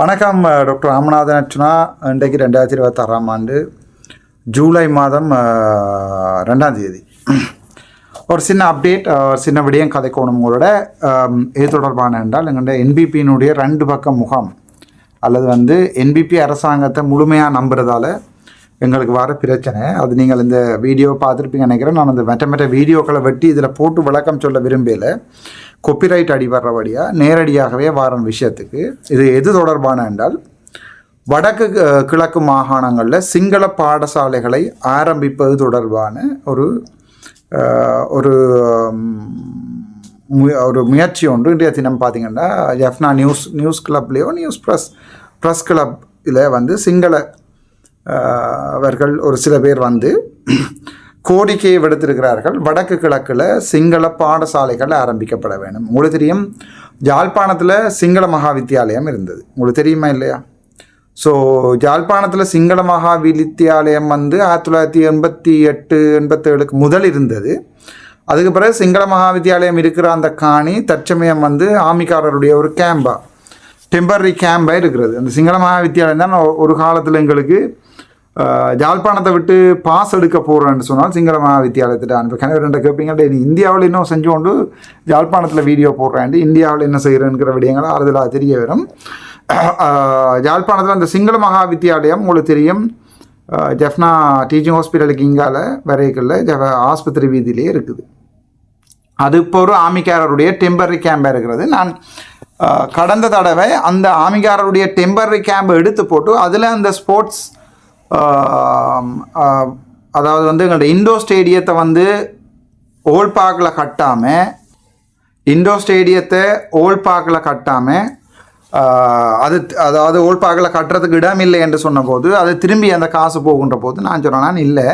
வணக்கம் டாக்டர் ராமநாதன் அர்ச்சனா. இன்றைக்கு 2026ஆம் ஆண்டு ஜூலை மாதம் 2ஆம் தேதி. ஒரு சின்ன அப்டேட், சின்ன விடயம் கதைக்கோணும் உங்களோட. இது தொடர்பான என்றால் எங்கள்ட என்பிபியினுடைய 2 பக்க முகாம் அல்லது என்பிபி அரசாங்கத்தை முழுமையாக நம்புறதால எங்களுக்கு வர பிரச்சனை. அது நீங்கள் இந்த வீடியோ பார்த்துருப்பீங்க நினைக்கிறேன். நான் அந்த மற்ற வீடியோக்களை வெட்டி இதில் போட்டு விளக்கம் சொல்ல விரும்பல. காப்பிரைட் அடி வர்றபடியாக நேரடியாகவே வார விஷயத்துக்கு இது எது தொடர்பான என்றால், வடக்கு கிழக்கு மாகாணங்களில் சிங்கள பாடசாலைகளை ஆரம்பிப்பது தொடர்பான ஒரு ஒரு முயற்சி ஒன்று இன்றைய தினம் பார்த்திங்கன்னா ஜெஃப்னா நியூஸ் கிளப்லேயோ ப்ரெஸ் கிளப் இதில் சிங்கள அவர்கள் ஒரு சில பேர் கோரிக்கையை விடுத்திருக்கிறார்கள். வடக்கு கிழக்கில் சிங்கள பாடசாலைகள் ஆரம்பிக்கப்பட வேண்டும். உங்களுக்கு தெரியும், யாழ்ப்பாணத்தில் சிங்கள மகா வித்தியாலயம் இருந்தது. உங்களுக்கு தெரியுமா இல்லையா? ஸோ யாழ்ப்பாணத்தில் சிங்கள மகா வித்தியாலயம் 1988-87 முதல் இருந்தது. அதுக்கு பிறகு சிங்கள மகா வித்தியாலயம் இருக்கிற அந்த காணி தற்சமயம் ஆமிக்காரருடைய ஒரு டெம்பரரி கேம்பாக இருக்கிறது. அந்த சிங்கள மகா வித்தியாலயம் தான் ஒரு காலத்தில் எங்களுக்கு யாழ்ப்பாணத்தை விட்டு பாஸ் எடுக்க போகிறேன்னு சொன்னால் சிங்கள மகா வித்தியாலயத்திட்ட அனுப்ப கணவர் கேட்பீங்க, நீ இந்தியாவில் இன்னும் செஞ்சு கொண்டு யாழ்ப்பாணத்தில் வீடியோ போடுறேன், இந்தியாவில் என்ன செய்கிறேங்கிற விடயங்களை ஆறுதலாக தெரிய வரும். யாழ்ப்பாணத்தில் அந்த சிங்கள மகா வித்தியாலயம் உங்களுக்கு தெரியும், ஜெஃப்னா டீச்சிங் ஹாஸ்பிட்டலுக்கு இங்கால வரைக்குள்ள ஆஸ்பத்திரி வீதியிலே இருக்குது. அது இப்போ ஒரு ஆமிக்காரருடைய டெம்பரரி கேம்பாக இருக்கிறது. நான் கடந்த தடவை அந்த ஆமிக்காரருடைய டெம்பரரி கேம்பை எடுத்து போட்டு அதில் அந்த ஸ்போர்ட்ஸ் அதாவது எங்களோட இண்டோர் ஸ்டேடியத்தை ஓல்ட் பார்க்கில் கட்டாமல் அதாவது ஓல்ட் பார்க்கில் கட்டுறதுக்கு இடம் இல்லை என்று சொன்னபோது அது திரும்பி அந்த காசு போகின்ற போது நான் சொன்னேன், இல்லை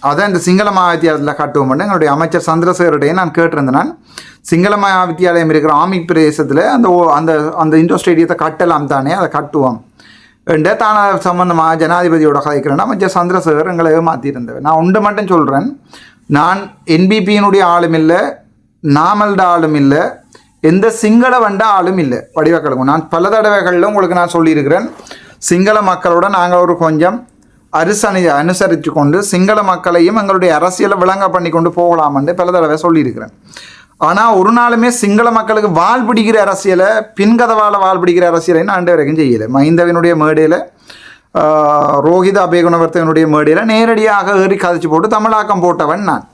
அதான் இந்த சிங்கள மகாவித்தியாலயத்தில் கட்டுவோம். எங்களுடைய அமைச்சர் சந்திரசேகருடைய நான் கேட்டிருந்தேன், நான் சிங்கள மகாவித்தியாலயம் இருக்கிற ஆமிக் பிரதேசத்தில் அந்த அந்த இண்டோர் ஸ்டேடியத்தை கட்டலாம் தானே, அதை கட்டுவோம் என்ற தான சம்பந்தமாக ஜனாதிபதியோட கதைக்கிறேன்னா அமைச்சர் சந்திரசேகர் எங்களை மாற்றியிருந்தவர். நான் ஒன்று மட்டும் சொல்கிறேன், என்பிபியினுடைய ஆளும் இல்லை, நாமல்ட ஆளும் இல்லை, எந்த சிங்கள ஆளும் இல்லை வடிவக்கழுக்கும். நான் பல தடவைகளில் உங்களுக்கு நான் சொல்லியிருக்கிறேன், சிங்கள மக்களோட நாங்கள் ஒரு கொஞ்சம் அனுசரித்து கொண்டு சிங்கள மக்களையும் எங்களுடைய அரசியலை விளங்க பண்ணி கொண்டு போகலாம்னு பல தடவை சொல்லியிருக்கிறேன். ஆனால் ஒரு நாளுமே சிங்கள மக்களுக்கு வாழ் பிடிக்கிற அரசியலை, பின்கதவால் வாழ் பிடிக்கிற அரசியலை நான் ஆண்டு வரைக்கும் செய்யலை. மஹிந்தவினுடைய மேடையில், ரோஹித அபேகுணவர்த்தனுடைய மேடையில் நேரடியாக ஏறி கதைச்சு போட்டு தமிழாக்கம் போட்டவன் நான்.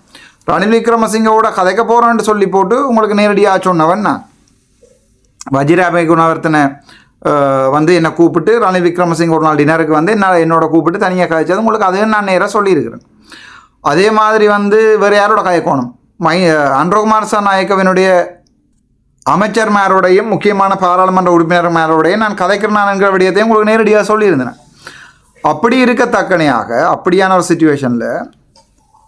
ரணில் விக்ரமசிங்கோட கதைக்க போகிறேன்னு சொல்லி போட்டு உங்களுக்கு நேரடியாக சொன்னவன் நான். வஜிர அபேகுணவர்த்தனை என்னை கூப்பிட்டு ரணில் விக்ரமசிங்க ஒரு நாள் டின்னருக்கு என்னோட கூப்பிட்டு தனியாக கதைச்சது உங்களுக்கு அதையும் நான் நேராக சொல்லியிருக்கிறேன். அதே மாதிரி வேறு யாரோட கதைக்கோணும், அன்றகுமார் நாயக்கவினுடைய அமைச்சர்மாரோடையும் முக்கியமான பாராளுமன்ற உறுப்பினர்மாரோடையும் நான் கதைக்கிறேன் என்கிற விடயத்தையும் உங்களுக்கு நேரடியாக சொல்லியிருந்தேன். அப்படி இருக்கத்தக்கனையாக அப்படியான ஒரு சிச்சுவேஷனில்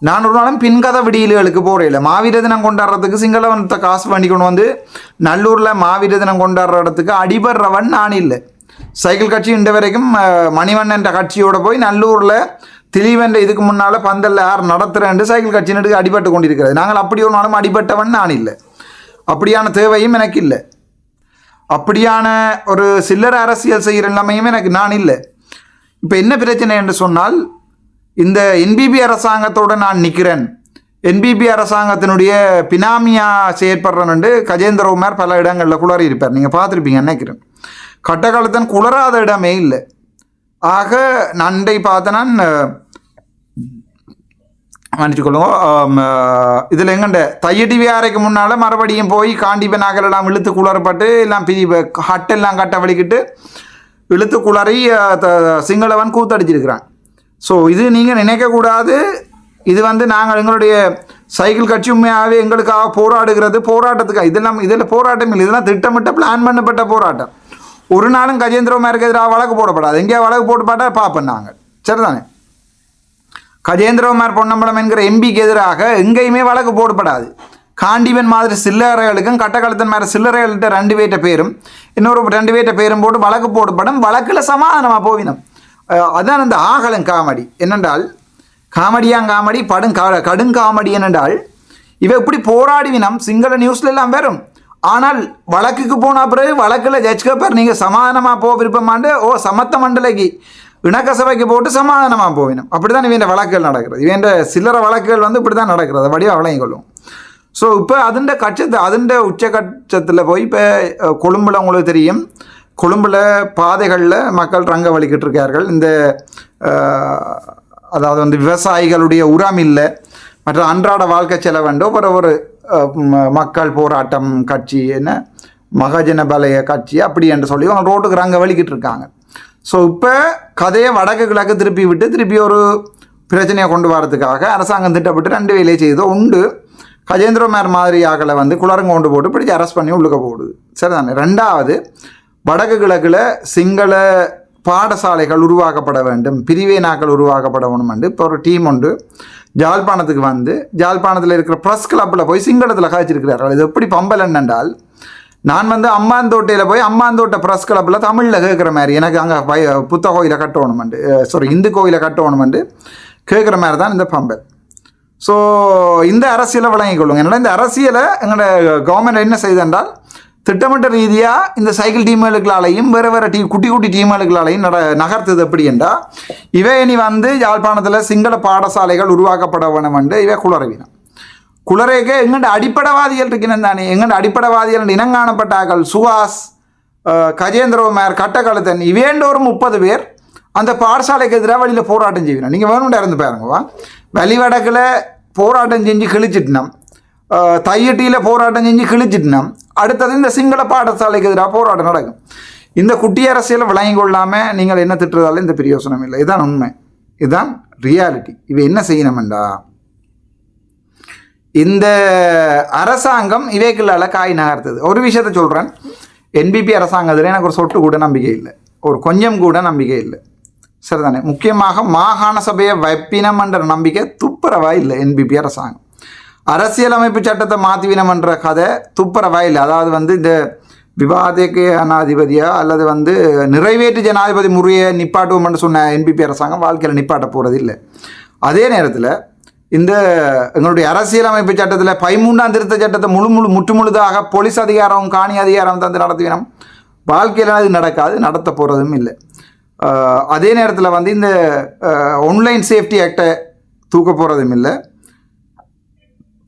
நான் ஒரு நாளும் பின்கதை விடியல்களுக்கு போகிறேன். மாவீர தினம் கொண்டாடுறதுக்கு சிங்களவனத்தை காசு வண்டி கொண்டு நல்லூரில் மாவீர தினம் கொண்டாடுற இடத்துக்கு அடிபடுறவன் நான் இல்லை. சைக்கிள் கட்சி இன்று வரைக்கும் மணிவண்ணன் கட்சியோடு போய் நல்லூரில் திலீவென்ற இதுக்கு முன்னால் பந்தல்ல யார் நடத்துகிறேன் சைக்கிள் கட்சியினருக்கு அடிபட்டு கொண்டிருக்கிறது. நாங்கள் அப்படி ஒரு நாளும் அடிபட்டவன் நான் இல்லை. அப்படியான தேவையும் எனக்கு இல்லை. அப்படியான ஒரு சில்லறை அரசியல் செய்கிற நிலைமையும் நான் இல்லை. இப்போ என்ன பிரச்சனை என்று சொன்னால், இந்த என்பிபி அரசாங்கத்தோடு நான் நிற்கிறேன், என்பிபி அரசாங்கத்தினுடைய பினாமியாக செயற்படுறேன்னு கஜேந்திரகுமார் பல இடங்களில் குளறி இருப்பார். நீங்கள் பார்த்துருப்பீங்க நினைக்கிறேன். கட்டகாலத்தன் குளராத இடமே இல்லை. ஆக நண்டை பார்த்த நான் மன்னிச்சுக்கொள்ளுங்க, இதில் எங்கண்ட தையடி வியாரைக்கு முன்னால் மறுபடியும் போய் காண்டிப நகரெல்லாம் இழுத்து குளறப்பட்டு எல்லாம் ஹட்டெல்லாம் கட்ட வலிக்கிட்டு இழுத்து குளறி சிங்களவன் கூத்தடிச்சிருக்கிறான். ஸோ இது நீங்கள் நினைக்கக்கூடாது. இது நாங்கள் எங்களுடைய சைக்கிள் கட்சி உண்மையாகவே எங்களுக்காக போராட்டத்துக்காக இதில் போராட்டம் இல்லை, இதெல்லாம் திட்டமிட்ட பிளான் பண்ணப்பட்ட போராட்டம். ஒரு நாளும் கஜேந்திரகுமாருக்கு எதிராக வழக்கு போடப்படாது. எங்கேயா வழக்கு போட்டு பார்த்தா பார்ப்பேன் நாங்கள், சரிதானே? கஜேந்திரகுமார் பொன்னம்பலம் என்கிற எம்பிக்கு எதிராக எங்கேயுமே வழக்கு போடப்படாது. காண்டிவன் மாதிரி சில்லறைகளுக்கும் கட்டக்காலத்தின் மாதிரி சில்லறைகள்கிட்ட 2 பேர்ட்ட பேரும் இன்னொரு 2 பேர்ட்ட பேரும் போட்டு வழக்கு போடப்படும். வழக்கில் சமாதானமாக போவினோம். அதுதான் அந்த ஆகலம் காமெடி. என்னென்றால் காமெடி கடுங்காமெடி என்னென்றால் இவ இப்படி போராடிவினம் சிங்கள நியூஸ்ல எல்லாம் வரும். ஆனால் வழக்குக்கு போன பிறகு வழக்கில் ஜட்ஜ் கேப்பர் நீங்கள் சமாதானமாக போக விருப்பமாண்டு சமத்த மண்டலைக்கு இணக்கசபைக்கு போட்டு சமாதானமாக போவினோம். அப்படி தான் இவன் வழக்குகள் நடக்கிறது. இவன் சில்லற வழக்குகள் வந்து இப்படி தான் நடக்கிறது. வடிவாக விளங்கி கொள்ளும். ஸோ இப்போ அதுண்ட உச்சகட்சத்தில் போய் இப்போ கொழும்பில் உங்களுக்கு தெரியும், கொழும்பில் பாதைகளில் மக்கள் ரங்க வலிக்கிட்டு இருக்கார்கள். இந்த அதாவது வந்து விவசாயிகளுடைய உரம் இல்லை, மற்ற அன்றாட வாழ்க்கை செலவண்டோ ஒரு மக்கள் போராட்டம் கட்சி என்ன மகஜன பலைய கட்சி அப்படி என்று சொல்லி அவங்க ரோட்டுக்கு ரங்க வலிக்கிட்டு இருக்காங்க. ஸோ இப்போ கதையை வடக்கு கிழக்கு திருப்பி விட்டு திருப்பி ஒரு பிரச்சனையை கொண்டு வரதுக்காக அரசாங்கம் திட்டப்பட்டு 2 வேலையை செய்தோ உண்டு. கஜேந்திரமார் மாதிரி ஆக்களை வந்து குளரங்க கொண்டு போட்டு பிடிச்சி அரெஸ்ட் பண்ணி உள்ளுக்க போடுது. சரிதானே. 2வது, வடக்கு கிழக்கில் சிங்கள பாடசாலைகள் உருவாக்கப்பட வேண்டும், பிரிவேனாக்கள் உருவாக்கப்பட வேணும். இப்போ ஒரு டீம் உண்டு ஜாழ்ப்பாணத்துக்கு வந்து ஜாழ்ப்பாணத்தில் இருக்கிற ப்ரெஸ் கிளப்பில் போய் சிங்களத்தில் காய்ச்சிருக்கிறார்கள். இது எப்படி பம்பல் என்னென்றால், நான் வந்து அம்மாந்தோட்டையில் போய் அம்மாந்தோட்டை ப்ரெஸ் கிளப்பில் தமிழில் கேட்குற மாதிரி எனக்கு அங்கே புத்த கோயிலை கட்டணுமெண்டு இந்து கோயிலை கட்டணுமெண்டு கேட்குற மாதிரி தான் இந்த பம்பல். ஸோ இந்த அரசியலை விளங்கிக் கொள்ளுங்க. என்னடா இந்த அரசியலை எங்களோட கவர்மெண்ட் என்ன செய்தென்றால் திட்டமிட்ட ரீதியாக இந்த சைக்கிள் டீம்களுக்களாலையும் வேறு குட்டி குட்டி டீம்களுக்களாலையும் நகர்த்துது. எப்படி என்றால் இவை இனி வந்து யாழ்ப்பாணத்தில் சிங்கள பாடசாலைகள் உருவாக்கப்பட வேணும் என்று இவை குளறவினம். குளரேக்க எங்கள்ட அடிப்படைவாதிகள் இருக்கணும் தானே. எங்கள்ட அடிப்படைவாதிகள் இனங்காணப்பட்டார்கள் சுஹாஸ், கஜேந்திரமார், கட்டக்கழுத்தன் இவேண்ட ஒரு 30 பேர் அந்த பாடசாலைக்கு எதிராக வழியில் போராட்டம் செய்வினோம். நீங்கள் வேணும்டா இருந்து பாருங்கவா. வெளிவடக்கில் போராட்டம் செஞ்சு கிழிச்சிட்டினோம், தையட்டியில் போராட்டம் செஞ்சு கிழிச்சிட்டினோம். அடுத்தது இந்த சிங்கள பாடசாலைக்கு எதிராக போராட்டம் நடக்கும். இந்த குட்டி அரசியலை விளங்கி கொள்ளாமல் நீங்கள் என்ன திட்டுறதாலும் இந்த பிரயோசனம் இல்லை. இதுதான் உண்மை, இதுதான் ரியாலிட்டி. இவை என்ன செய்யணுமெண்டா, இந்த அரசாங்கம் இவைக்குள்ளால் காய் நகர்த்துது. ஒரு விஷயத்த சொல்கிறேன், என்பிபி அரசாங்கத்தில் எனக்கு ஒரு சொட்டு கூட நம்பிக்கை இல்லை, ஒரு கொஞ்சம் கூட நம்பிக்கை இல்லை. சரிதானே. முக்கியமாக மாகாண சபையை வைப்பினம் என்ற நம்பிக்கை துப்புரவா இல்லை. என்பிபி அரசாங்கம் அரசியலமைப்பு சட்டத்தை மாற்றிவினம் என்ற கதை துப்புரவா இல்லை. அதாவது வந்து இந்த விவாதக்கு ஜனாதிபதியா அல்லது வந்து நிறைவேற்று ஜனாதிபதி முறையை நிப்பாட்டுவோம் என்று சொன்ன என்பிபி அரசாங்கம் வாழ்க்கையில் நிப்பாட்ட போகிறது இல்லை. அதே நேரத்தில் இந்த எங்களுடைய அரசியலமைப்பு சட்டத்தில் 13ஆம் திருத்த சட்டத்தை முற்றுமுழுதாக போலீஸ் அதிகாரம் காணி அதிகாரம் தந்து நடத்துவினம். வாழ்க்கையில் அது நடக்காது, நடத்த போகிறதும் இல்லை. அதே நேரத்தில் வந்து இந்த ஆன்லைன் சேஃப்டி ஆக்டை தூக்க போகிறதும் இல்லை,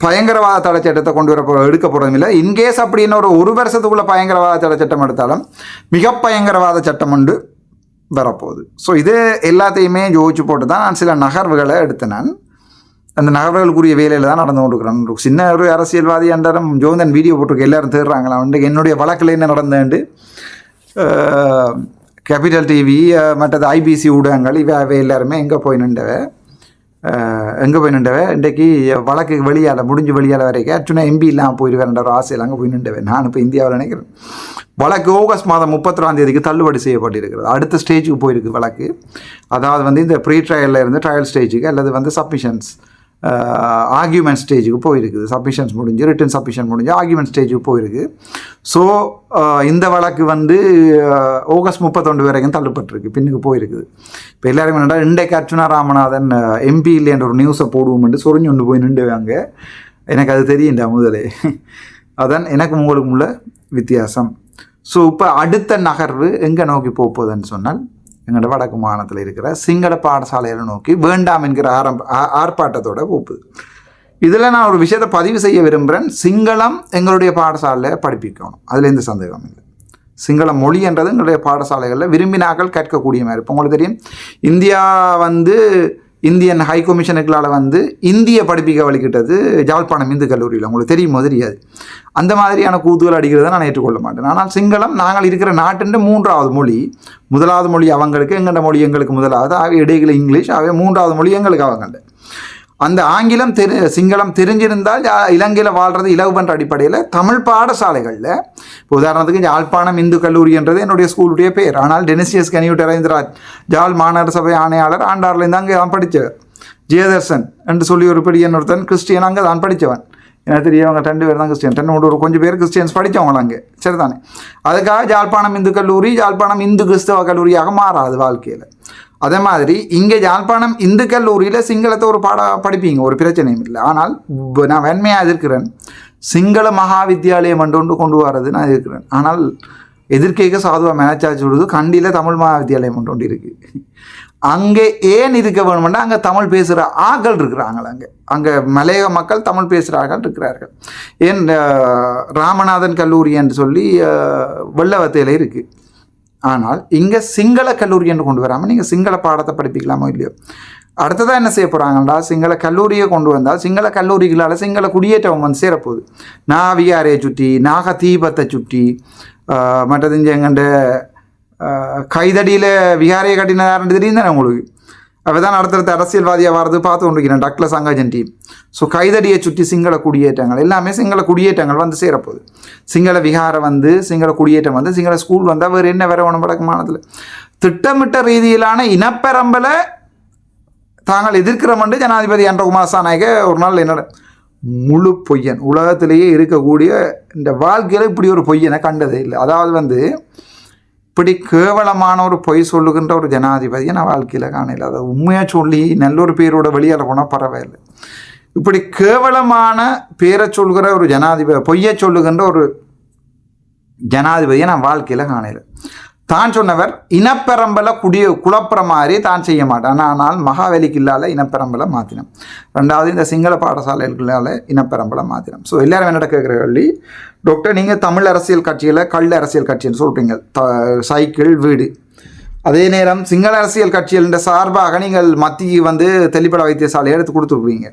பயங்கரவாத தடை சட்டத்தை கொண்டு எடுக்க போகிறதும் இல்லை. இன்கேஸ் அப்படின்னு ஒரு வருஷத்துக்குள்ளே பயங்கரவாத தடை சட்டம் எடுத்தாலும் மிக பயங்கரவாத சட்டம் உண்டு வரப்போகுது. ஸோ இது எல்லாத்தையுமே யோசிச்சு போட்டு தான் நான் சில நகர்வுகளை எடுத்தேன். நான் அந்த நகர்வுகளுக்குரிய வேலையில் தான் நடந்து கொண்டிருக்கிறேன். சின்ன ஒரு அரசியல்வாதி என்றாலும் ஜோந்தன் வீடியோ போட்டிருக்கு, எல்லோரும் தேடுறாங்களா வந்து என்னுடைய வழக்கில் என்ன நடந்தேன்ட்டு. கேபிட்டல் டிவி மற்றது ஐபிசி ஊடகங்கள் இவை எல்லாருமே எங்கே போய் நின்றவை இன்றைக்கு வழக்கு முடிஞ்சு வெளியால் வரைக்கும் ஆக்சுவலாக எம்பி இல்லாமல் போயிடுவேன் ஒரு ஆசையில் அங்கே போய் நின்றவேன். நான் இப்போ இந்தியாவில் நினைக்கிறேன். வழக்கு ஆகஸ்ட் மாதம் 31ஆம் தேதிக்கு தள்ளுபடி செய்யப்பட்டிருக்கிறது. அடுத்த ஸ்டேஜுக்கு போயிருக்கு வழக்கு. அதாவது வந்து இந்த ப்ரீ ட்ரையலில் இருந்து ட்ரையல் ஸ்டேஜுக்கு அல்லது வந்து சப்மிஷன்ஸ் ஆர்கியூமெண்ட் ஸ்டேஜுக்கு போயிருக்குது. சப்மிஷன்ஸ் முடிஞ்சு ரிட்டன் சப்மிஷன் முடிஞ்சு ஆர்கியூமெண்ட் ஸ்டேஜுக்கு போயிருக்கு. ஸோ இந்த வழக்கு வந்து ஆகஸ்ட் 31 வரைக்கும் தள்ளுப்பட்டிருக்கு, பின்னுக்கு போயிருக்குது. இப்போ எல்லாருமே என்னடா இன்றைக்கு அர்ச்சுனா ராமநாதன் எம்பி இல்லைன்ற ஒரு நியூஸை போடுவோம்ட்டு சொரிஞ்சு கொண்டு போய் நின்றுவாங்க. எனக்கு அது தெரியும்டா முதலே. அதான் எனக்கு உங்களுக்கு உள்ள வித்தியாசம். ஸோ இப்போ அடுத்த நகர்வு எங்கே நோக்கி போகுதுன்னு சொன்னால் எங்களோட வடக்கு மாநிலத்தில் இருக்கிற சிங்கள பாடசாலைகளை நோக்கி வேண்டாம் என்கிற ஆர்ப்பாட்டத்தோடு போகுது. இதில் நான் ஒரு விஷயத்தை பதிவு செய்ய விரும்புகிறேன். சிங்களம் எங்களுடைய பாடசாலையில் படிப்பிக்கணும், அதில் எந்த சந்தேகம் இல்லை. சிங்கள மொழி என்றது எங்களுடைய பாடசாலைகளில் விரும்பினாக்கள் கற்கக்கூடிய மாதிரி. இப்போ உங்களுக்கு தெரியும், இந்தியா வந்து இந்தியன் ஹை கமிஷனுக்களால் வந்து இந்திய படிப்பிக்க வழிகிட்டது யாழ்ப்பாணம் இந்து கல்லூரியில். உங்களுக்கு தெரியுமோ தெரியாது. அந்த மாதிரியான கூத்துகள் அடிக்கிறத நான் ஏற்றுக்கொள்ள மாட்டேன். ஆனால் சிங்களம் நாங்கள் இருக்கிற நாட்டின் 3வது மொழி. முதலாவது மொழி அவங்களுக்கு, எங்கள்ட மொழி எங்களுக்கு முதலாவது, ஆகவே இடையில இங்கிலீஷ், ஆகவே 3வது மொழி எங்களுக்கு அவங்கள்ட. அந்த ஆங்கிலம் சிங்களம் தெரிஞ்சிருந்தால் இலங்கையில் வாழ்கிறது இலகுபன்ற அடிப்படையில் தமிழ் பாடசாலைகளில், இப்போ உதாரணத்துக்கு யாழ்ப்பாணம் இந்து கல்லூரி என்றது என்னுடைய ஸ்கூலுடைய பேர். ஆனால் டெனிசியஸ் கனியூட் அரவிந்தராஜ் யாழ் மாநகர சபை ஆணையாளர் ஆண்டார்லேருந்து அங்கே தான் படித்தவர். ஜெயதர்சன் என்று சொல்லி ஒரு பெரியன் ஒருத்தன் கிறிஸ்டியன் அங்கே தான் படித்தவன். எனக்கு தெரியவங்க 2 பேர் தான் கிறிஸ்டியன், ஒரு கொஞ்சம் பேர் கிறிஸ்டியன்ஸ் படித்தவங்க அங்கே. சரிதானே. அதுக்காக யாழ்ப்பாணம் இந்து கல்லூரி யாழ்ப்பாணம் இந்து கிறிஸ்தவ கல்லூரியாக மாறாது வாழ்க்கையில். அதே மாதிரி இங்கே யாழ்ப்பாணம் இந்து கல்லூரியில் சிங்களத்தை ஒரு படிப்பீங்க, ஒரு பிரச்சனையும் இல்லை. ஆனால் நான் வெண்மையாக எதிர்க்கிறேன், சிங்கள மகா வித்தியாலயம் கொண்டு வரது நான் எதிர்க்கிறேன். ஆனால் எதிர்க்கைக்கு சாதுவாக மேனேஜாச்சு விடுது. கண்டியில் தமிழ் மகா வித்தியாலயம் கொண்டு இருக்குது. அங்கே ஏன் இருக்க வேணும்னா அங்கே தமிழ் பேசுகிற ஆக்கள் இருக்கிறாங்களே, அங்கே மலையக மக்கள் தமிழ் பேசுகிற ஆக்கள் இருக்கிறார்கள். ஏன் ராமநாதன் கல்லூரி என்று சொல்லி வெள்ளவத்தையில் இருக்குது. ஆனால் இங்கே சிங்கள கல்லூரி என்று கொண்டு வராமல் நீங்கள் சிங்கள பாடத்தை படிப்பிக்கலாமோ இல்லையோ. அடுத்ததாக என்ன செய்ய போகிறாங்கண்டா, சிங்கள கல்லூரியை கொண்டு வந்தால் சிங்கள கல்லூரிகளால் சிங்கள குடியேற்றம் வந்து சேரப்போகுது. நாவிகாரையை சுற்றி, நாக தீபத்தை சுற்றி, மற்றது இங்கே எங்கண்ட கைதடியில் விகாரையை கட்டினதாருன்னு தெரியும் தானே உங்களுக்கு. அவள் தான் அடுத்தடுத்த அரசியல்வாதியாக வர்றது பார்த்து கொண்டிருக்கிறேன், டக்ளஸ் அங்காஜன் டீம். ஸோ கைதடியை சுற்றி சிங்கள குடியேற்றங்கள் எல்லாமே சிங்கள குடியேற்றங்கள் வந்து சேரப்போகுது. சிங்கள விகாரை வந்து சிங்கள குடியேற்றம் வந்து சிங்கள ஸ்கூல் வந்தால் வேறு என்ன வேற ஒன்று வழக்கமானதில் திட்டமிட்ட ரீதியிலான இனப்பெரம்பலை தாங்கள் எதிர்க்கிறோம்னு ஜனாதிபதி அன்றகுமார் சாநாயக ஒரு நாள் என்னோட முழு பொய்யன், உலகத்திலேயே இருக்கக்கூடிய இந்த வாழ்க்கையில் இப்படி ஒரு பொய்யனை கண்டதே இல்லை. அதாவது வந்து இப்படி கேவலமான ஒரு பொய் சொல்லுகின்ற ஒரு ஜனாதிபதியை நான் வாழ்க்கையில் காணல. அதை உண்மையாக சொல்லி நல்ல ஒரு பேரோட வெளியால் போனால் பரவாயில்லை. இப்படி கேவலமான பேரை சொல்கிற ஒரு ஜனாதிபதி, பொய்யை சொல்லுகின்ற ஒரு ஜனாதிபதியை நான் வாழ்க்கையில் காணல. தான் சொன்னவர் இனப்பெரம்பலை குழப்புற மாதிரி தான் செய்ய மாட்டான். ஆனால் மகாவலிக்கு இல்லாத இனப்பெரம்பலை மாற்றினோம். ரெண்டாவது இந்த சிங்கள பாடசாலைகளால் இனப்பெரம்பலை மாற்றினோம். ஸோ எல்லோரும் என்னோட கேட்குற கேள்வி, டாக்டர் நீங்கள் தமிழ் அரசியல் கட்சியில் கல் அரசியல் கட்சின்னு சொல்கிறீங்க, சைக்கிள் வீடு. அதே நேரம் சிங்கள அரசியல் கட்சிகளின் சார்பாக நீங்கள் மத்திய வந்து தெளிப்பட வைத்தியசாலையை எடுத்து கொடுத்துருப்பீங்க.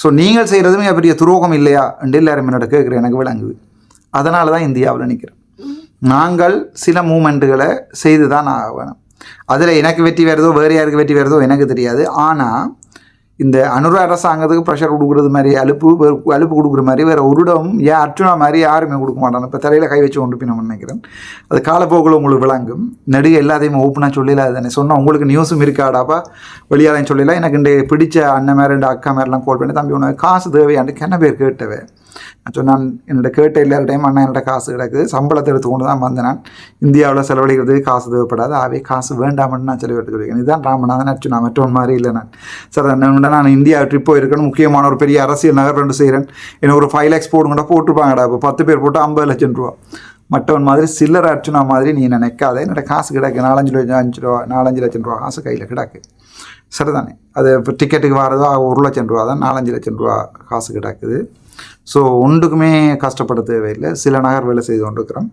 ஸோ நீங்கள் செய்கிறது மிகப்பெரிய துரோகம் இல்லையா என்று எல்லாரும் என்னோட கேட்குறேன், எனக்கு விளங்குது. அதனால தான் இந்தியாவில் நிற்கிறேன். நாங்கள் சில மூமெண்ட்டுகளை செய்து தான் ஆகணும். அதில் எனக்கு வெற்றி வருதோ வேறு யாருக்கு வெற்றி வருதோ எனக்கு தெரியாது. ஆனால் இந்த அனுர அரசாங்கத்துக்கு ப்ரெஷர் கொடுக்குறது மாதிரி அலுப்பு கொடுக்குற மாதிரி வேறு ஒரு இடம் ஏன் அர்ச்சுனா மாதிரி யாருமே கொடுக்க மாட்டாங்க. இப்போ தலையில் கை வச்சு கொண்டு போய் நான் நினைக்கிறேன். அது காலப்போக்கில் உங்களுக்கு விளங்கும். நடிகை எல்லாத்தையும் ஓப்பனாக சொல்லல தானே சொன்னால் உங்களுக்கு நியூஸும் இருக்காடாப்பா வெளியாலையும் சொல்லல. எனக்கு இந்த பிடிச்ச அண்ணன் மாதிரி ரெண்டு அக்கா மாதிரிலாம் கால் பண்ணி தம்பி உனக்கு காசு தேவையாண்டு என்ன பேர் கேட்டவே. நான் சொன்னான் என்னோட கேட்ட எல்லார டைம் அண்ணா என்னோட காசு கிடக்குது, சம்பளத்தை எடுத்துக்கொண்டு தான் வந்தேன். நான் இந்தியாவில் செலவழிக்கிறதுக்கு காசு தேவைப்படாது, ஆவே காசு வேண்டாமன்னு நான் செலவு எடுத்து கொடுக்கிறேன். இதுதான் ராமநாதன் அர்ச்சுனா, மற்றவன் மாதிரி இல்லை. நான் சார் நான் இந்தியா ட்ரிப் போயிருக்கேன்னு முக்கியமான ஒரு பெரிய அரசியல் நகர்வு செய்கிறேன். எனக்கு ஒரு 5 lakhs போடுங்கடா போட்டுருப்பாங்கடா. இப்போ 10 பேர் போட்டு 50 லட்சம் ரூபா. மற்றவன் மாதிரி சில்லறை அர்ச்சுனா மாதிரி நீ நினைக்காத. என்னோட காசு கிடக்கு 4-5 லட்சம் ரூபா காசு கையில் கிடக்கு. சரிதானே? அது இப்போ டிக்கெட்டுக்கு வரதோ 1 லட்சம் ரூபா தான், 4-5 லட்சம் ரூபா காசு கிடக்குது. ஸோ ஒன்றுக்குமே கஷ்டப்பட தேவையில்லை. சில நகர் வேலை செய்து கொண்டிருக்கிறோம்.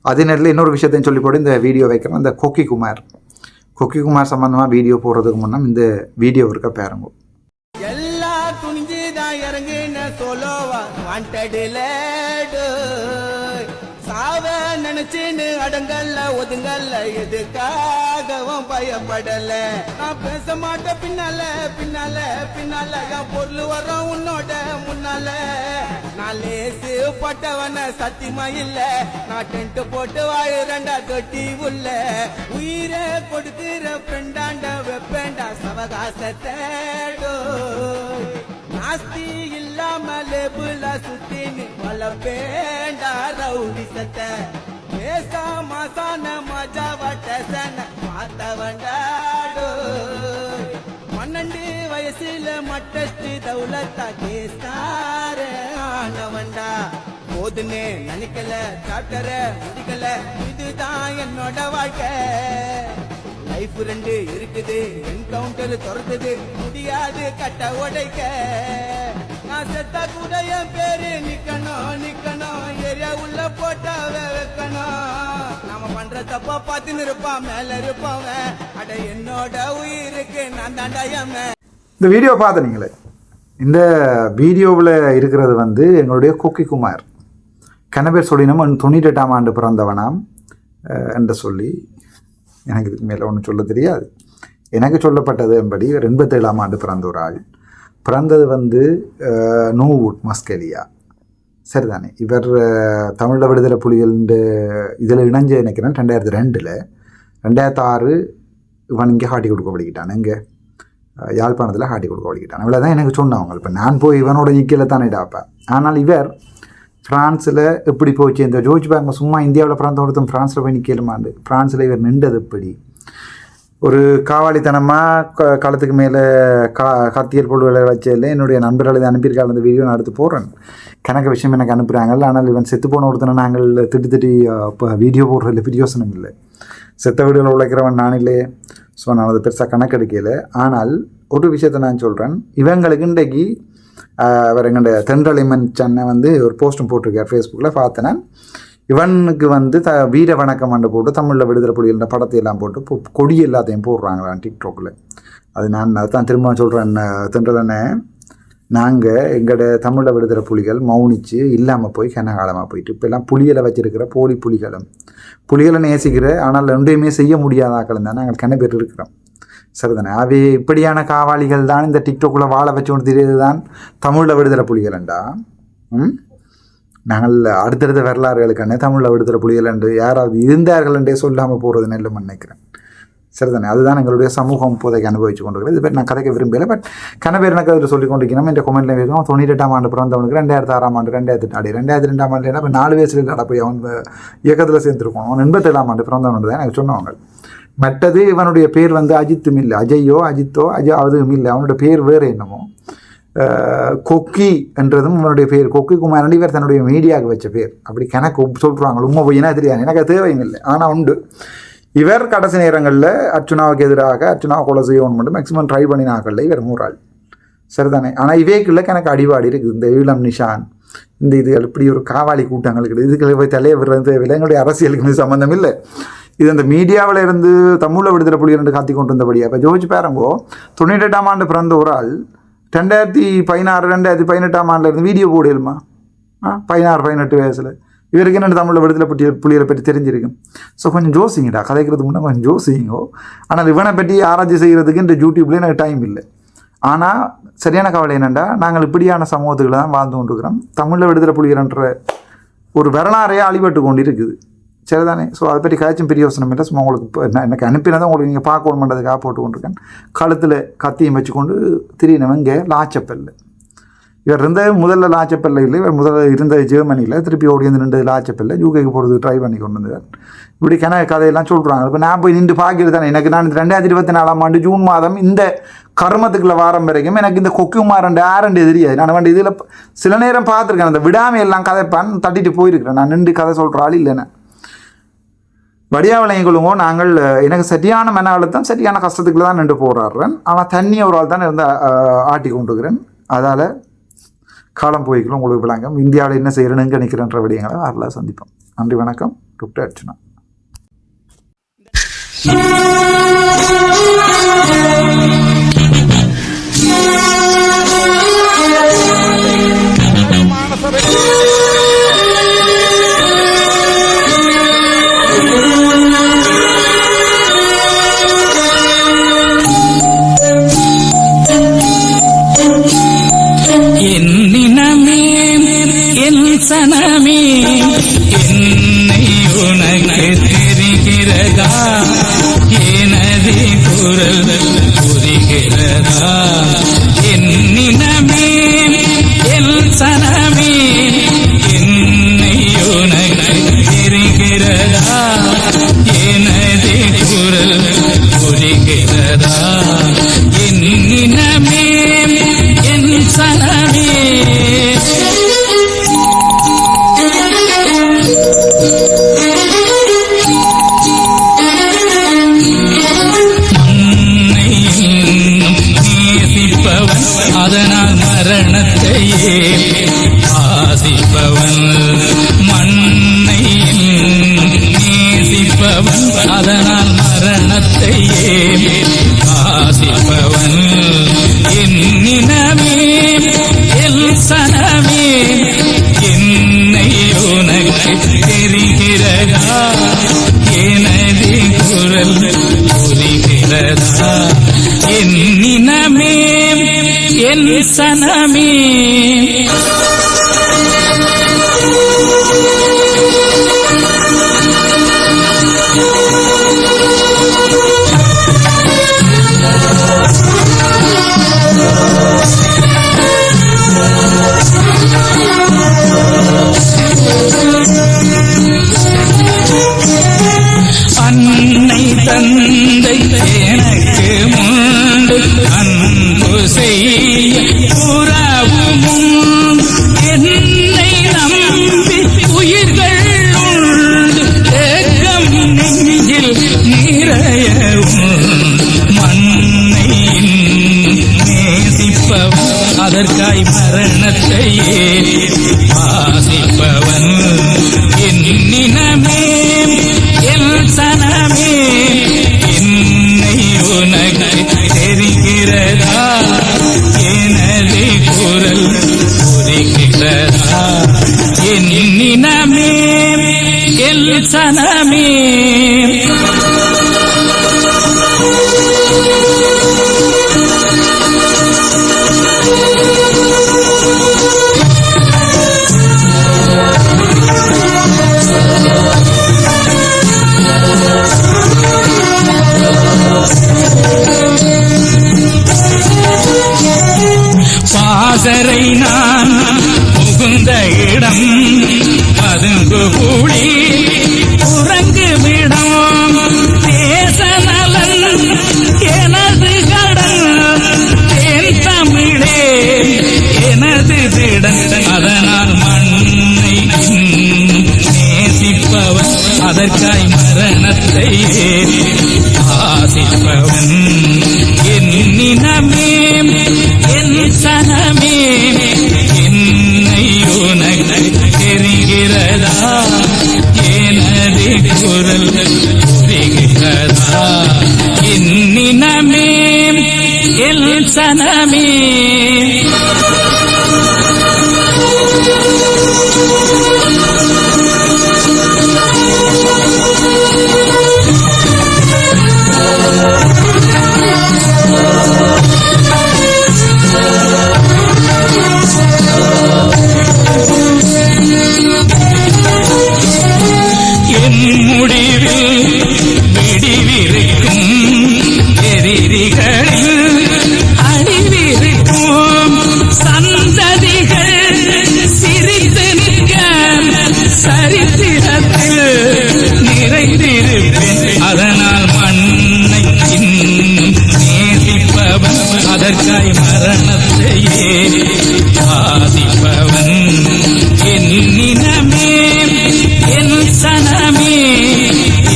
அதே நேரத்தில் இன்னொரு விஷயத்தையும் சொல்லி போட்டு இந்த வீடியோ வைக்கிறோம். இந்த கொக்கி குமார் சம்பந்தமாக வீடியோ போடுறதுக்கு முன்னே இந்த வீடியோ இருக்க பாருங்க. எல்லா துணிஞ்சுதான் இறங்குன சோலோவா வாண்டடுல சாவ நினைச்சுன்னு அடங்கல்ல ஒதுங்கல்ல எதுக்காகவும் பயப்படல. நான் பேச மாட்டேன் பின்னால என் பொருள் வரும் உன்னோட முன்னால. நான் லேசு பட்டவன சத்தியமா இல்ல, நான் டென்ட் போட்டு வாழுறண்டா தொட்டி உள்ள. உயிரை கொடுக்கிற ஃப்ரெண்டாண்ட வெப்பேண்டா சவகாசத்தை. நாஸ்தி இல்லாம லேபுல சுத்தின்னு வளப்பேண்டா ரவுடி சத்த. பேசா மாசான மஜா வட்டசன பார்த்தவண்டாடோ. 12 வயசுல மட்டத்து தௌலத்தா கேஸ்கார ஆனவண்டா. போதுன்னு நினைக்கல சாப்டர முடிக்கல, இதுதான் என்னோட வாழ்க்கை. லைஃப் 2 இருக்குது, என்கவுண்டர் துறக்குது, முடியாது கட்ட உடைக்க. நான் செத்த கூட என் பேரு நிக்கணும், ஏரியா உள்ள போட்டாவ வைக்கணும். நாம பண்ற தப்பா பார்த்துன்னு இருப்பான், மேல இருப்பாங்க. அட என்னோட உயிருக்கு நான் தாண்டாயம. இந்த வீடியோ பார்த்தீங்களே, இந்த வீடியோவில் இருக்கிறது வந்து எங்களுடைய கொக்கி குமார். கனபேர் சொல்லினோம் 98ஆம் ஆண்டு பிறந்தவனாம் என்று சொல்லி. எனக்கு இதுக்கு மேலே ஒன்றும் சொல்ல தெரியாது. எனக்கு சொல்லப்பட்டது என்படி 87ஆம் ஆண்டு பிறந்த ஒரு ஆள். பிறந்தது வந்து நோவுட் மஸ்கெலியா. சரிதானே? இவர் தமிழ் விடுதலை புலிகள் இதில் இணைஞ்சு நினைக்கிறேன் 2002. 2006 இவன் இங்கே ஹாட்டி கொடுக்க படிக்கிட்டான். இங்கே யாழ்ப்பாணத்தில் ஹாட்டி கொடுக்க படிக்கிட்டான். இவ்வளோ தான் எனக்கு சொன்னவங்க. இப்போ நான் போய் இவனோட ஈக்கில் தானே இடாப்பேன். ஆனால் இவர் ஃப்ரான்ஸில் எப்படி போச்சு, இந்த ஜோர்ஜ் பேங்க் சும்மா இந்தியாவில் பிறந்த ஒருத்தன் ஃப்ரான்ஸில் போய் நிற்கலுமாண்டு. ஃப்ரான்ஸில் இவர் நின்றது எப்படி, ஒரு காவாலித்தனமாக களத்துக்கு மேலே கத்தியல் பொருள்களை வச்சதில்லை. என்னுடைய நண்பர்கள் இதை அனுப்பியிருக்காங்க. அந்த வீடியோ நான் எடுத்து போடுறேன். கணக்கு விஷயம் எனக்கு அனுப்புகிறாங்க. ஆனால் இவன் செத்து போன ஒருத்தனை நாங்கள் திட்டி இப்போ வீடியோ போடுறதில்லை, பிரியோசனம் இல்லை. செத்த வீடுகளில் உழைக்கிறவன் நான் இல்லையே. ஸோ நான் அதை பெருசாக கணக்கெடுக்கலை. ஆனால் ஒரு விஷயத்தை நான் சொல்கிறேன். இவங்களுக்கு இன்றைக்கு அவர் எங்களுடைய தென்றலிமன் சென்னை ஒரு போஸ்ட்டும் போட்டிருக்கார் ஃபேஸ்புக்கில் பார்த்தேன். இவனுக்கு வீர வணக்கம் அண்டு போட்டு தமிழில் விடுதலை புலிகள படத்தை எல்லாம் போட்டு கொடி எல்லாத்தையும் போடுறாங்களாம் டிக்டாக்ல. அது நான் அதுதான் திரும்ப சொல்கிறேன். தென்றலனை நாங்கள் எங்களோட தமிழில் விடுதலை புலிகள் மௌனிச்சு இல்லாமல் போய் கனகாலமாக போயிட்டு இப்போ எல்லாம் புலிகளை வச்சிருக்கிற போலி புலிகளை நேசிக்கிற ஆனால் ரெண்டையுமே செய்ய முடியாதாக்கள் தான் நாங்கள் கன பேர் இருக்கிறோம். சரிதானே? அவை இப்படியான காவாளிகள் தான் இந்த டிக்டாக்ல வாழ வச்சு கொண்டு தெரியுது தான் தமிழில் விடுதலை புலிகளண்டா. நாங்கள் அடுத்தடுத்த வரலாறுகளுக்கான தமிழில் விடுதலை புலிகள் என்று யாராவது இருந்தார்கள் என்றே சொல்லாமல் போகிறது நல்ல நினைக்கிறேன். சரிதானே? அதுதான் எங்களுடைய சமூகம் இப்போதைக்கு அனுபவிச்சு கொண்டிருக்கிறது. இது பேர் நான் கதைக்க விரும்பலை. பட் கனவேர் எனக்கு அதில் சொல்லி கொண்டிருக்கணும். இந்த கொமெண்ட்ல இருக்கும் 98ஆம் ஆண்டு பிறந்தவனுக்கு 2006ஆம் ஆண்டு 2008 ஆண்டு இப்போ 4 வயசுல இல்லாட போய் அவன் இயக்கத்தில் சேர்ந்துருக்கணும். அவன் 87ஆம் ஆண்டு பிறந்தவன் தான் எனக்கு சொன்னவங்க. மற்றது இவனுடைய பேர் அஜித்தும் இல்லை, அஜித்தோ அதுவும் இல்லை. அவனுடைய பேர் வேறு என்னமோ கொக்கி என்றதும் அவனுடைய பேர் கொக்கி குமாரன். இவர் தன்னுடைய மீடியாவுக்கு வச்ச பேர். அப்படி கணக்கு சொல்கிறாங்க. உண்மை போயினா தெரியாது, எனக்கு தேவையும் இல்லை. ஆனால் உண்டு. இவர் கடைசி நேரங்களில் அர்ச்சுனாவுக்கு எதிராக அர்ச்சுனாவை கொலை செய்யணும் மட்டும் மேக்ஸிமம் ட்ரை பண்ணினாக்கள்ல இவர் மூறாள். சரிதானே? ஆனால் இவைக்குள்ள எனக்கு அடிபாடு இருக்குது. இந்த ஈழம் நிஷான் இந்த இது இப்படி ஒரு காவாலி கூட்டங்களுக்கு இதுக்கு போய் தலையை விடுறது தேவையில்லை. எங்களுடைய அரசியலுக்கு சம்மந்தம் இல்லை. இது அந்த மீடியாவில் இருந்து தமிழில் விடுதலை புலிகள் காத்தி கொண்டு வந்தபடியா. இப்போ ஜோதிச்சு பாருங்கோ, 98ஆம் ஆண்டு பிறந்த ஒரு ஆள் 2016 2018ஆம் ஆண்டில் இருந்து வீடியோ போடலுமா? 16-18 வயசில் இவருக்கு என்ன தமிழில் விடுதலை புலிகளை பற்றி தெரிஞ்சிருக்கும். ஸோ கொஞ்சம் ஜோசிங்கடா, கதைக்கிறதுக்கு முன்னே கொஞ்சம் ஜோசிங்கோ. ஆனால் இவனை பற்றி ஆராய்ச்சி செய்கிறதுக்கு இந்த யூடியூப்லேயே எனக்கு டைம் இல்லை. ஆனால் சரியான கவலை என்னென்னா, நாங்கள் இப்படியான சமூகத்துக்களை தான் வாழ்ந்து கொண்டிருக்கிறோம். தமிழில் விடுதலை புலிகள்ன்ற ஒரு வரலாறையே அழிபட்டு கொண்டு இருக்குது. சரிதானே? ஸோ அதை பற்றி காய்ச்சும் பெரிய யோசனை இல்லை. சும்மா உங்களுக்கு இப்போ எனக்கு அனுப்பினதான் உங்களுக்கு நீங்கள் பார்க்க பண்ணுறதுக்காக போட்டு கொண்டிருக்கேன். கழுத்தில் கத்தியும் வச்சுக்கொண்டு திடீர்னு இங்கே லாச்சப்பல்ல இவர் முதல்ல லாச்சப்பல்ல இல்லை, இவர் முதல்ல இருந்த ஜெர்மனியில் திருப்பி ஓடி வந்து 2 லாச்சப்பல்ல யூகேக்கு போகிறது ட்ரை பண்ணி கொண்டு வந்தார். இப்படி கதையெல்லாம் சொல்கிறாங்க. இப்போ நான் போய் நின்று பார்க்கிறது தானே. எனக்கு நான் 2024ஆம் ஆண்டு ஜூன் மாதம் இந்த கர்மத்துக்குள்ள வாரம் வரைக்கும் எனக்கு இந்த கொக்குமாரண்டு ஆரண்டு தெரியாது. நான் வந்து இதில் சில நேரம் பார்த்துருக்கேன். அந்த விடாமையெல்லாம் கதைப்பான் தட்டிட்டு போயிருக்கிறேன். நான் நின்று கதை சொல்கிற ஆள் இல்லைன்னு வடியாவிளையங்களுமோ. நாங்கள் எனக்கு சரியான மன அழுத்தம் சரியான கஷ்டத்துக்குள்ள தான் நின்று போராடுறேன். ஆனால் தண்ணி ஒரு ஆள் தான் இருந்து ஆட்டி கொண்டுக்கிறேன். அதால் காலம் போய்க்கலாம். உங்களுக்கு விளங்கும் இந்தியாவில் என்ன செய்கிறேன்னு எங்கே நிற்கிறேன்ற விடயங்களை வரலாம் சந்திப்போம். நன்றி, வணக்கம். டாக்டர் அர்ச்சனா. சனமே என்னை உனக்கு தெரிகிறதா? எனது குரல் புரிகிறதா? என்னினமே என் சனமே என்னை உனக்கு தெரிகிறதா? எனது குரல் புரிகிறதா? என்னினமே என் சனமே அதனால் மரணத்தையே ஆசிப்பவன், மண்ணை நேசிப்பவன் அதனால் மரணத்தையே ஆசிப்பவன். என்னினமே என் சனமே என்னை உனக்கு தெரிகிறதா? எனது குரல் புரிகிறதா? என்னினமே என் சனமே அன்னை தந்தை அதற்காய் மரணத்தையே வாசிப்பவன் என்னினமே என் சனமே என்னை உனக்கு தெரிகிறதா எனது குரல் புரிகிறதா என்னினமே என் சனமே பாசறை நான் புகுந்த இடம் பதுங்கு கூடி உறங்குமிடம் தேச நலன் எனது கடன் தேன் தமிழே எனது திடன் அதனால் மண்ணை நேசிப்பவன் அதற்காய் மரணத்தை ஆசிப்பவன் என்னினமே என் சனமே என்னை உனக்கு தெரிகிறதா எனது குரல் புரிகிறதா என்னினமே என் சனமே அதனால் மண்ணை இன்னும் நேசிப்பவன் அதற்காய் மரணத்தையே ஆதிப்பவன் என்னினமே என் சனமே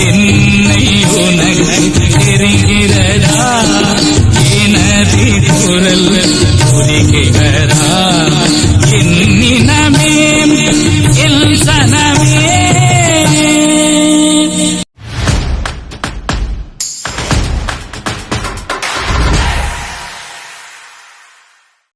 என்னை உனக்கு தெரிகிறதா எனது குரல் புரிகிறதா